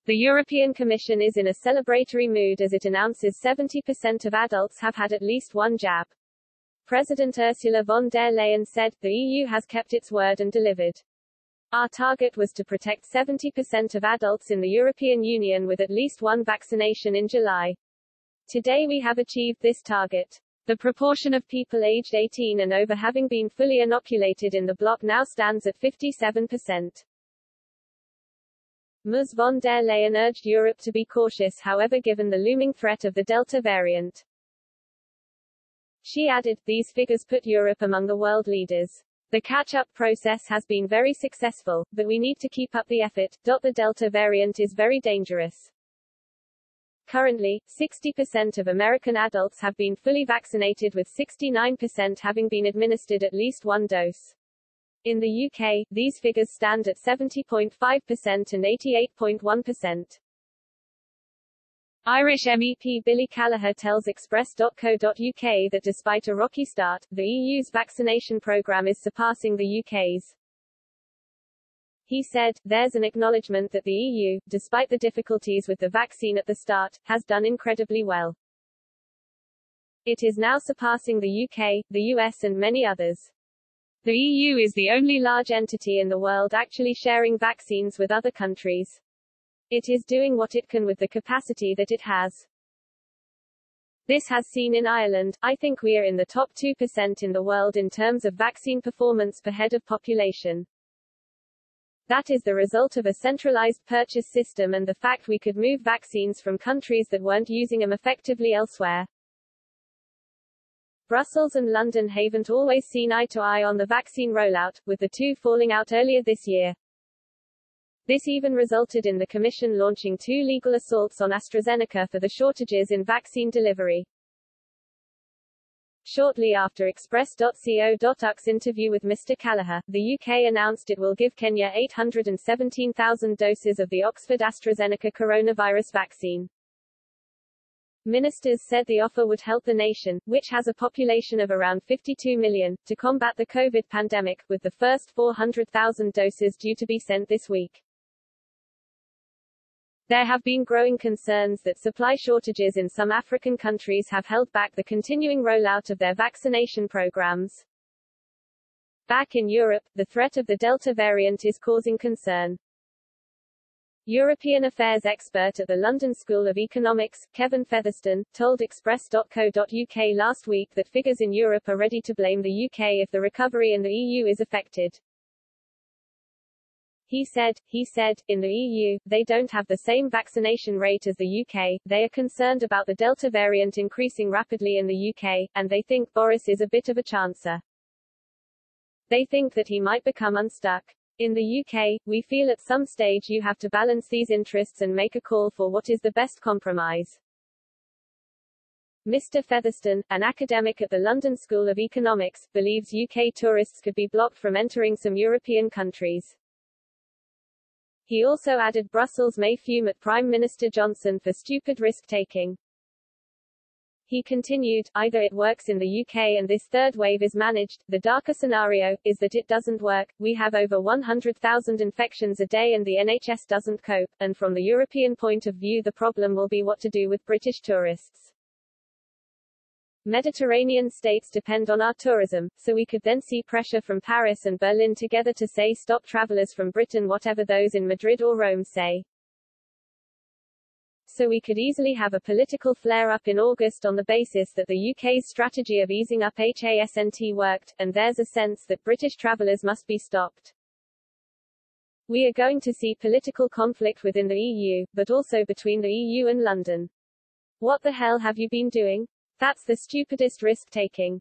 The European Commission is in a celebratory mood as it announces 70% of adults have had at least one jab. President Ursula von der Leyen said, "The EU has kept its word and delivered. Our target was to protect 70% of adults in the European Union with at least one vaccination in July. Today we have achieved this target. The proportion of people aged 18 and over having been fully inoculated in the bloc now stands at 57%. Ms. von der Leyen urged Europe to be cautious, however, given the looming threat of the Delta variant. She added, "These figures put Europe among the world leaders. The catch-up process has been very successful, but we need to keep up the effort. The Delta variant is very dangerous." Currently, 60% of American adults have been fully vaccinated, with 69% having been administered at least one dose. In the UK, these figures stand at 70.5% and 88.1%. Irish MEP Billy Callagher tells Express.co.uk that despite a rocky start, the EU's vaccination programme is surpassing the UK's. He said, "There's an acknowledgement that the EU, despite the difficulties with the vaccine at the start, has done incredibly well. It is now surpassing the UK, the US and many others. The EU is the only large entity in the world actually sharing vaccines with other countries. It is doing what it can with the capacity that it has. This has seen in Ireland. I think we are in the top 2% in the world in terms of vaccine performance per head of population. That is the result of a centralized purchase system and the fact we could move vaccines from countries that weren't using them effectively elsewhere. Brussels and London haven't always seen eye to eye on the vaccine rollout, with the two falling out earlier this year. This even resulted in the Commission launching 2 legal assaults on AstraZeneca for the shortages in vaccine delivery. Shortly after Express.co.uk's interview with Mr. Callagher, the UK announced it will give Kenya 817,000 doses of the Oxford AstraZeneca coronavirus vaccine. Ministers said the offer would help the nation, which has a population of around 52 million, to combat the COVID pandemic, with the first 400,000 doses due to be sent this week. There have been growing concerns that supply shortages in some African countries have held back the continuing rollout of their vaccination programs. Back in Europe, the threat of the Delta variant is causing concern. European affairs expert at the London School of Economics, Kevin Featherstone, told Express.co.uk last week that figures in Europe are ready to blame the UK if the recovery in the EU is affected. He said, "In the EU, they don't have the same vaccination rate as the UK, they are concerned about the Delta variant increasing rapidly in the UK, and they think Boris is a bit of a chancer. They think that he might become unstuck. In the UK, we feel at some stage you have to balance these interests and make a call for what is the best compromise." Mr. Featherstone, an academic at the London School of Economics, believes UK tourists could be blocked from entering some European countries. He also added Brussels may fume at Prime Minister Johnson for stupid risk-taking. He continued, "Either it works in the UK and this third wave is managed, the darker scenario, is that it doesn't work, we have over 100,000 infections a day and the NHS doesn't cope, and from the European point of view the problem will be what to do with British tourists. Mediterranean states depend on our tourism, so we could then see pressure from Paris and Berlin together to say stop travellers from Britain whatever those in Madrid or Rome say. So we could easily have a political flare-up in August on the basis that the UK's strategy of easing up HASNT worked, and there's a sense that British travellers must be stopped. We are going to see political conflict within the EU, but also between the EU and London. What the hell have you been doing? That's the stupidest risk-taking.